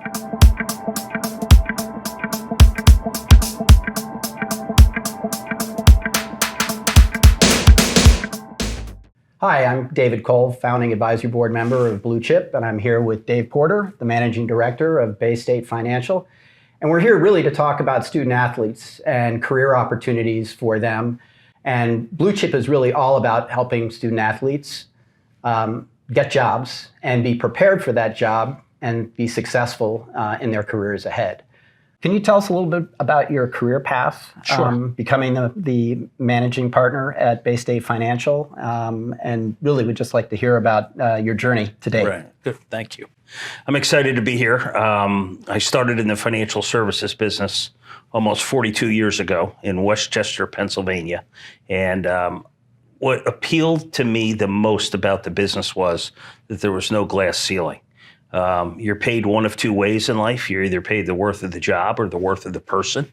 Hi, I'm David Cole, founding advisory board member of BluChip, and I'm here with Dave Porter, the managing director of Bay State Financial. And we're here really to talk about student athletes and career opportunities for them. And BluChip is really all about helping student athletes get jobs and be prepared for that job and be successful in their careers ahead. Can you tell us a little bit about your career path? Sure. Becoming the managing partner at Bay State Financial, and really would just like to hear about your journey today. Right. Good. Thank you. I'm excited to be here. I started in the financial services business almost 42 years ago in Westchester, Pennsylvania. And what appealed to me the most about the business was that there was no glass ceiling. You're paid one of two ways in life. You're either paid the worth of the job or the worth of the person.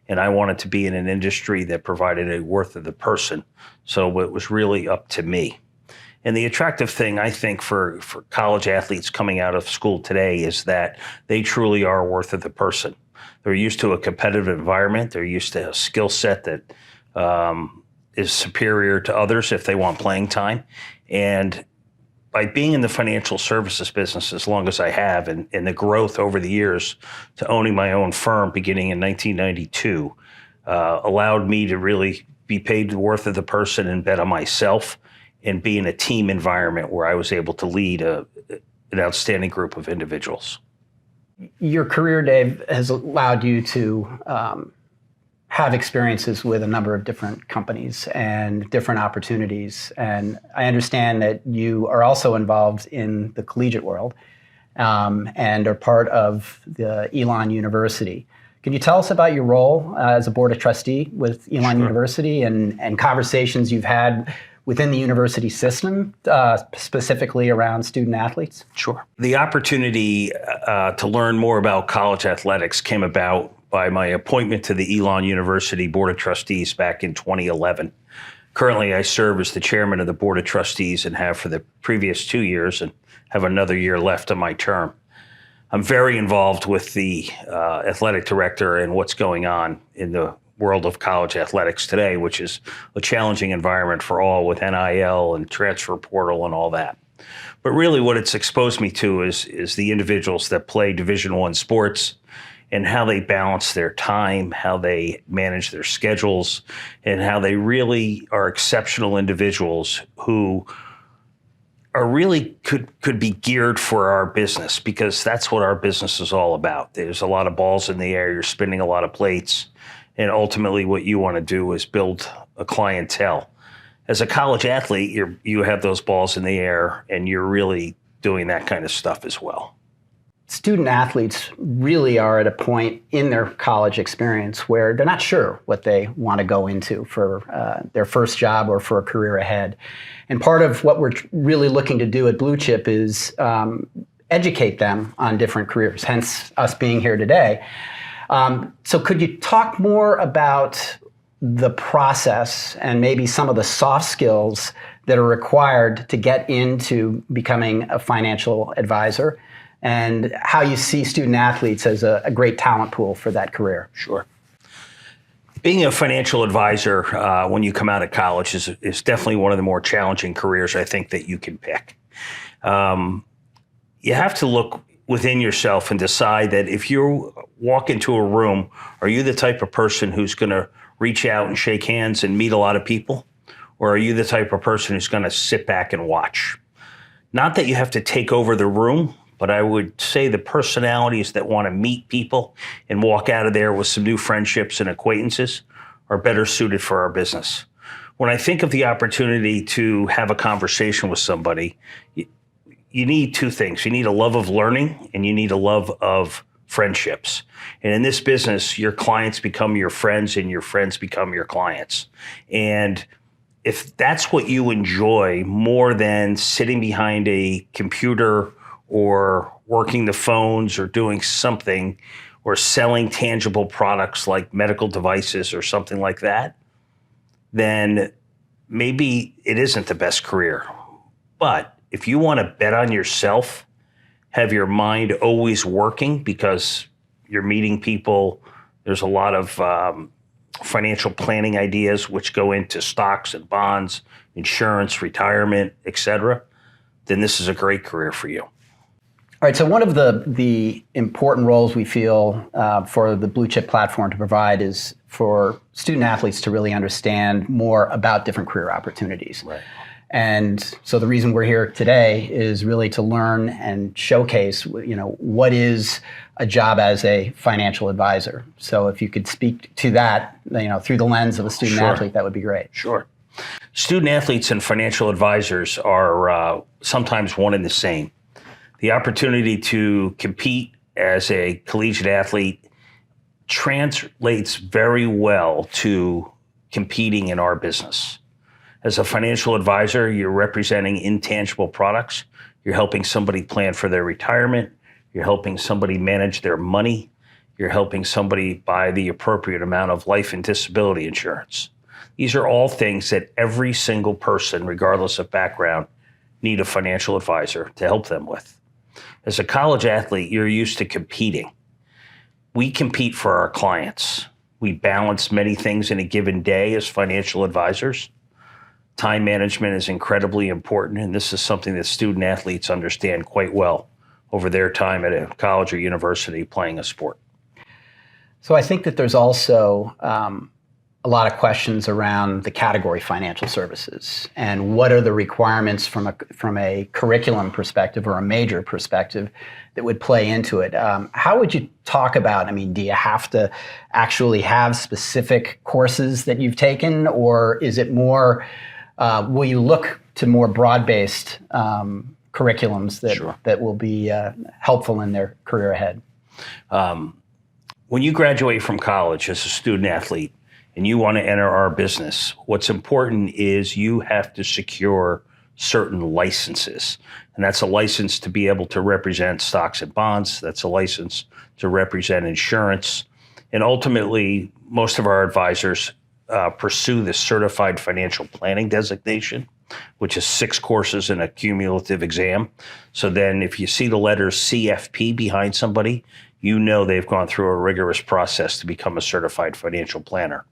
And I wanted to be in an industry that provided a worth of the person. So it was really up to me. And the attractive thing, I think, for college athletes coming out of school today is that they truly are worth of the person. They're used to a competitive environment. They're used to a skill set that is superior to others if they want playing time. And by being in the financial services business as long as I have, and the growth over the years to owning my own firm beginning in 1992, allowed me to really be paid the worth of the person and bet on myself and be in a team environment where I was able to lead an outstanding group of individuals. Your career, Dave, has allowed you to have experiences with a number of different companies and different opportunities. And I understand that you are also involved in the collegiate world and are part of the Elon University. Can you tell us about your role as a board of trustee with Elon University and conversations you've had within the university system, specifically around student athletes? Sure. The opportunity to learn more about college athletics came about by my appointment to the Elon University Board of Trustees back in 2011. Currently, I serve as the chairman of the Board of Trustees and have for the previous 2 years and have another year left of my term. I'm very involved with the athletic director and what's going on in the world of college athletics today, which is a challenging environment for all with NIL and transfer portal and all that. But really what it's exposed me to is the individuals that play Division I sports and how they balance their time, how they manage their schedules, and how they really are exceptional individuals who are really could be geared for our business, because that's what our business is all about. There's a lot of balls in the air, you're spinning a lot of plates, and ultimately what you want to do is build a clientele. As a college athlete, you have those balls in the air, and you're really doing that kind of stuff as well. Student athletes really are at a point in their college experience where they're not sure what they want to go into for their first job or for a career ahead. And part of what we're really looking to do at BluChip is educate them on different careers, hence us being here today. So could you talk more about the process and maybe some of the soft skills that are required to get into becoming a financial advisor, and how you see student athletes as a great talent pool for that career? Sure. Being a financial advisor when you come out of college is definitely one of the more challenging careers I think that you can pick. You have to look within yourself and decide that if you walk into a room, are you the type of person who's going to reach out and shake hands and meet a lot of people? Or are you the type of person who's going to sit back and watch? Not that you have to take over the room, but I would say the personalities that want to meet people and walk out of there with some new friendships and acquaintances are better suited for our business. When I think of the opportunity to have a conversation with somebody, you need two things. You need a love of learning and you need a love of friendships. And in this business, your clients become your friends and your friends become your clients. And if that's what you enjoy more than sitting behind a computer or working the phones or doing something or selling tangible products like medical devices or something like that, then maybe it isn't the best career. But if you want to bet on yourself, have your mind always working because you're meeting people. There's a lot of financial planning ideas which go into stocks and bonds, insurance, retirement, etc., then this is a great career for you. All right, so one of the important roles we feel for the BluChip platform to provide is for student athletes to really understand more about different career opportunities. Right. And so the reason we're here today is really to learn and showcase, what is a job as a financial advisor. So if you could speak to that, through the lens of a student athlete, that would be great. Sure. Student athletes and financial advisors are sometimes one and the same. The opportunity to compete as a collegiate athlete translates very well to competing in our business. As a financial advisor, you're representing intangible products. You're helping somebody plan for their retirement. You're helping somebody manage their money. You're helping somebody buy the appropriate amount of life and disability insurance. These are all things that every single person, regardless of background, need a financial advisor to help them with. As a college athlete, you're used to competing. We compete for our clients. We balance many things in a given day as financial advisors. Time management is incredibly important, and this is something that student athletes understand quite well over their time at a college or university playing a sport. So I think that there's also a lot of questions around the category financial services and what are the requirements from a curriculum perspective or a major perspective that would play into it. How would you talk about, do you have to actually have specific courses that you've taken, or is it more, will you look to more broad-based curriculums that will be helpful in their career ahead? When you graduate from college as a student athlete, and you want to enter our business, what's important is you have to secure certain licenses. And that's a license to be able to represent stocks and bonds. That's a license to represent insurance. And ultimately, most of our advisors pursue the Certified Financial Planning designation, which is 6 courses and a cumulative exam. So then if you see the letters CFP behind somebody, you know they've gone through a rigorous process to become a certified financial planner.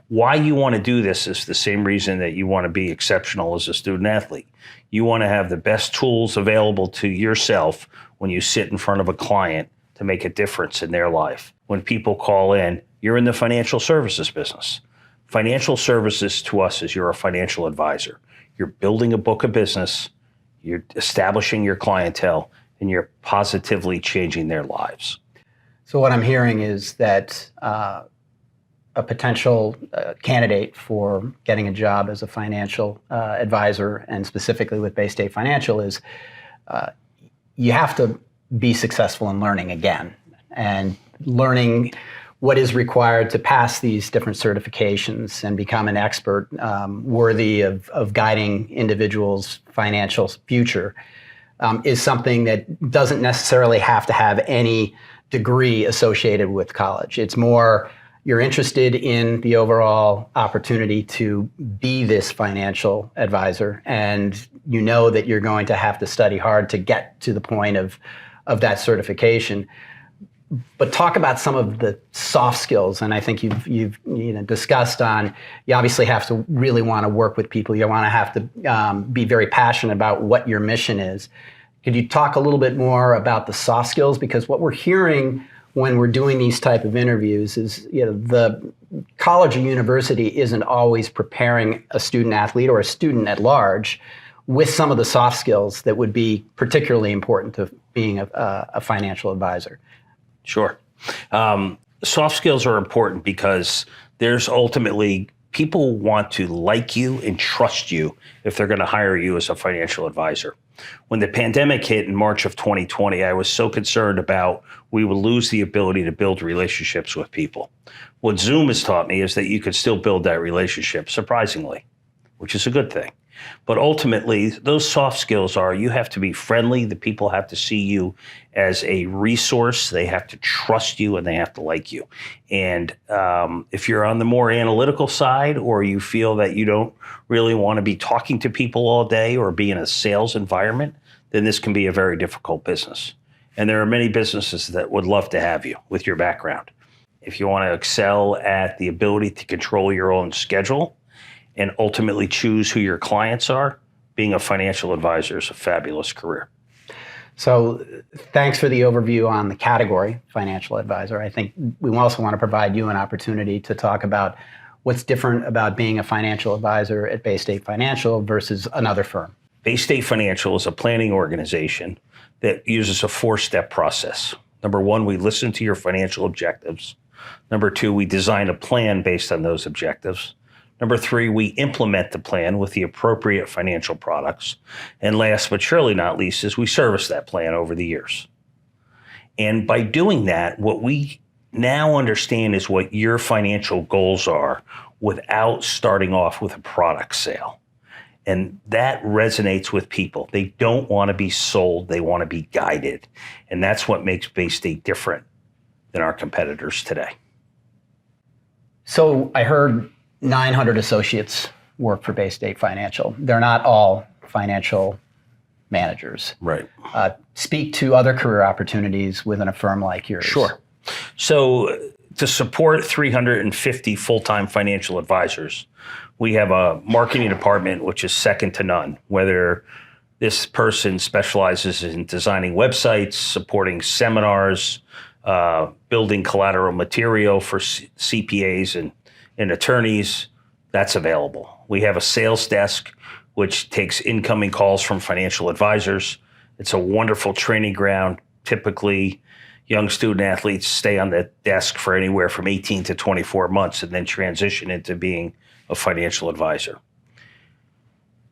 Why you want to do this is the same reason that you want to be exceptional as a student athlete. You want to have the best tools available to yourself when you sit in front of a client to make a difference in their life. When people call in, you're in the financial services business. Financial services to us is you're a financial advisor. You're building a book of business, you're establishing your clientele, and you're positively changing their lives. So what I'm hearing is that a potential candidate for getting a job as a financial advisor, and specifically with Bay State Financial, is you have to be successful in learning again and learning what is required to pass these different certifications and become an expert worthy of guiding individuals' financial future is something that doesn't necessarily have to have any degree associated with college. It's more you're interested in the overall opportunity to be this financial advisor, and you know that you're going to have to study hard to get to the point of that certification. But talk about some of the soft skills, and I think you've discussed on, you obviously have to really want to work with people. You want to have to be very passionate about what your mission is. Could you talk a little bit more about the soft skills? Because what we're hearing when we're doing these type of interviews is, the college or university isn't always preparing a student athlete or a student at large with some of the soft skills that would be particularly important to being a financial advisor. Sure. Soft skills are important because there's ultimately people want to like you and trust you if they're going to hire you as a financial advisor. When the pandemic hit in March of 2020, I was so concerned about we would lose the ability to build relationships with people. What Zoom has taught me is that you can still build that relationship, surprisingly, which is a good thing. But ultimately, those soft skills are you have to be friendly. The people have to see you as a resource. They have to trust you and they have to like you. And if you're on the more analytical side, or you feel that you don't really want to be talking to people all day or be in a sales environment, then this can be a very difficult business. And there are many businesses that would love to have you with your background. If you want to excel at the ability to control your own schedule and ultimately choose who your clients are, being a financial advisor is a fabulous career. So thanks for the overview on the category, financial advisor. I think we also want to provide you an opportunity to talk about what's different about being a financial advisor at Bay State Financial versus another firm. Bay State Financial is a planning organization that uses a 4-step process. Number 1, we listen to your financial objectives. Number 2, we design a plan based on those objectives. Number 3, we implement the plan with the appropriate financial products. And last but surely not least is we service that plan over the years. And by doing that, what we now understand is what your financial goals are without starting off with a product sale. And that resonates with people. They don't want to be sold, they want to be guided. And that's what makes Bay State different than our competitors today. So I heard 900 associates work for Bay State Financial. They're not all financial managers. Right. Speak to other career opportunities within a firm like yours. Sure. So to support 350 full-time financial advisors, we have a marketing department which is second to none, whether this person specializes in designing websites, supporting seminars, building collateral material for CPAs and attorneys, that's available. We have a sales desk which takes incoming calls from financial advisors. It's a wonderful training ground. Typically, young student athletes stay on the desk for anywhere from 18 to 24 months and then transition into being a financial advisor.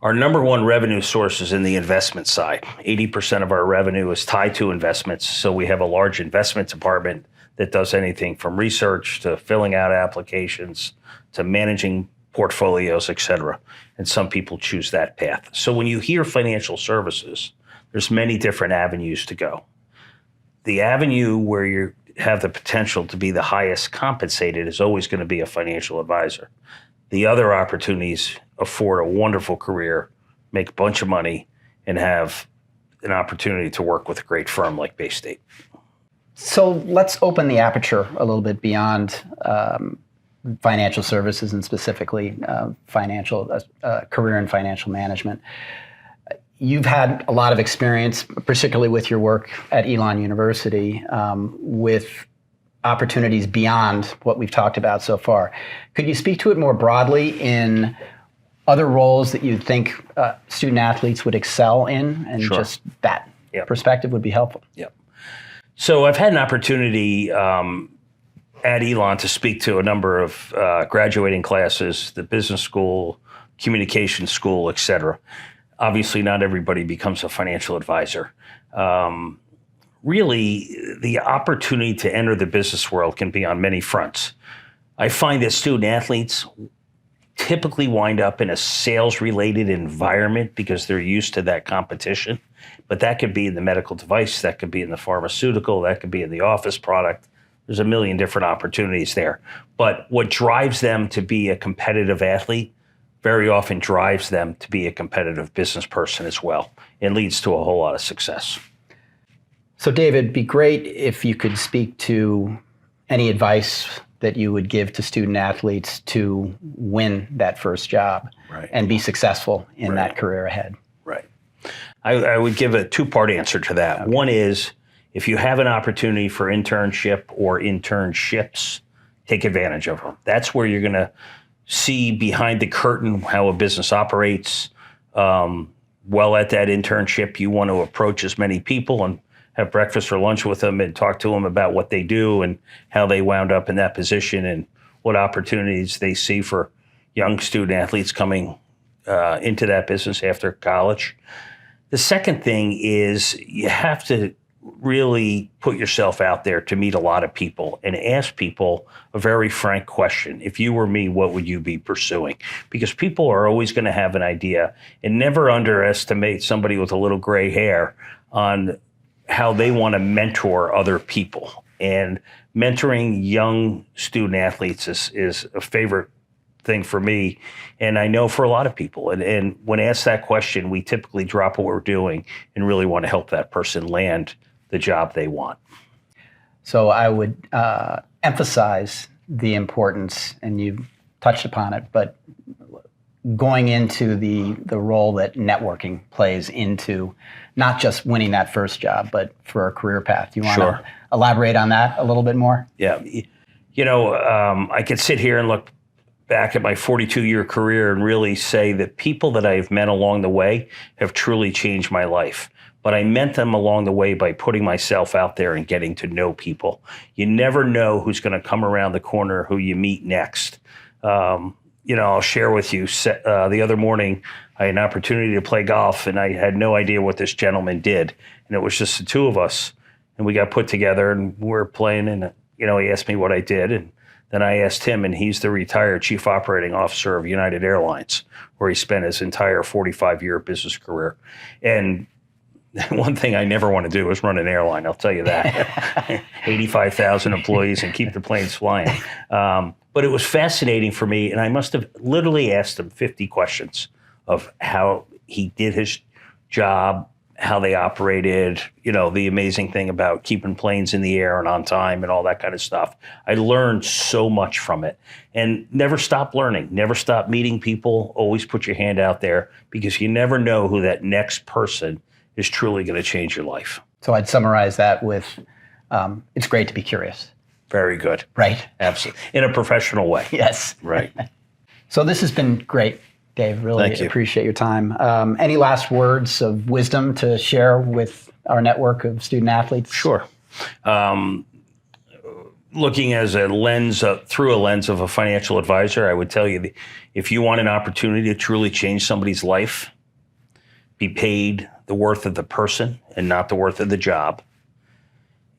Our number one revenue source is in the investment side. 80% of our revenue is tied to investments. So we have a large investment department that does anything from research to filling out applications to managing portfolios, et cetera. And some people choose that path. So when you hear financial services, there's many different avenues to go. The avenue where you have the potential to be the highest compensated is always going to be a financial advisor. The other opportunities afford a wonderful career, make a bunch of money, and have an opportunity to work with a great firm like Bay State. So let's open the aperture a little bit beyond financial services and specifically career in financial management. You've had a lot of experience, particularly with your work at Elon University, with opportunities beyond what we've talked about so far. Could you speak to it more broadly in other roles that you think student athletes would excel in? And Sure. just that perspective would be helpful. Yep. So I've had an opportunity at Elon to speak to a number of graduating classes, the business school, communication school, et cetera. Obviously, not everybody becomes a financial advisor. Really, the opportunity to enter the business world can be on many fronts. I find that student athletes typically wind up in a sales-related environment because they're used to that competition. But that could be in the medical device, that could be in the pharmaceutical, that could be in the office product. There's a million different opportunities there. But what drives them to be a competitive athlete very often drives them to be a competitive business person as well and leads to a whole lot of success. So David, it'd be great if you could speak to any advice that you would give to student athletes to win that first job and be successful in that career ahead. Right. I would give a 2-part answer to that. Okay. One is, if you have an opportunity for internship or internships, take advantage of them. That's where you're going to see behind the curtain how a business operates. While at that internship, you want to approach as many people and have breakfast or lunch with them and talk to them about what they do and how they wound up in that position and what opportunities they see for young student athletes coming into that business after college. The second thing is you have to really put yourself out there to meet a lot of people and ask people a very frank question. If you were me, what would you be pursuing? Because people are always going to have an idea, and never underestimate somebody with a little gray hair on how they want to mentor other people. And mentoring young student athletes is a favorite thing for me, and I know for a lot of people. And when asked that question, we typically drop what we're doing and really want to help that person land the job they want. So I would emphasize the importance, and you touched upon it, but going into the role that networking plays into not just winning that first job, but for a career path. You want Sure. to elaborate on that a little bit more? Yeah. I could sit here and look back at my 42-year career and really say that people that I've met along the way have truly changed my life. But I met them along the way by putting myself out there and getting to know people. You never know who's going to come around the corner, who you meet next. I'll share with you, the other morning, I had an opportunity to play golf, and I had no idea what this gentleman did. And it was just the two of us. And we got put together, and we were playing, and he asked me what I did. And then I asked him, and he's the retired chief operating officer of United Airlines, where he spent his entire 45-year business career. And one thing I never want to do is run an airline, I'll tell you that. 85,000 employees and keep the planes flying. But it was fascinating for me, and I must have literally asked him 50 questions of how he did his job, how they operated, the amazing thing about keeping planes in the air and on time and all that kind of stuff. I learned so much from it, and never stop learning, never stop meeting people, always put your hand out there, because you never know who that next person is truly going to change your life. So I'd summarize that with, it's great to be curious. Very good. Right. Absolutely. In a professional way. Yes. Right. So this has been great, Dave. Really Thank you. Appreciate your time. Any last words of wisdom to share with our network of student athletes? Sure. Looking as through a lens of a financial advisor, I would tell you that if you want an opportunity to truly change somebody's life, be paid the worth of the person and not the worth of the job.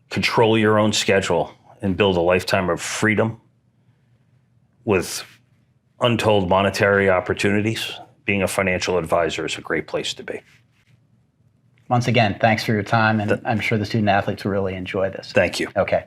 Control your own schedule and build a lifetime of freedom with untold monetary opportunities. Being a financial advisor is a great place to be. Once again, thanks for your time, and I'm sure the student athletes will really enjoy this. Thank you. Okay.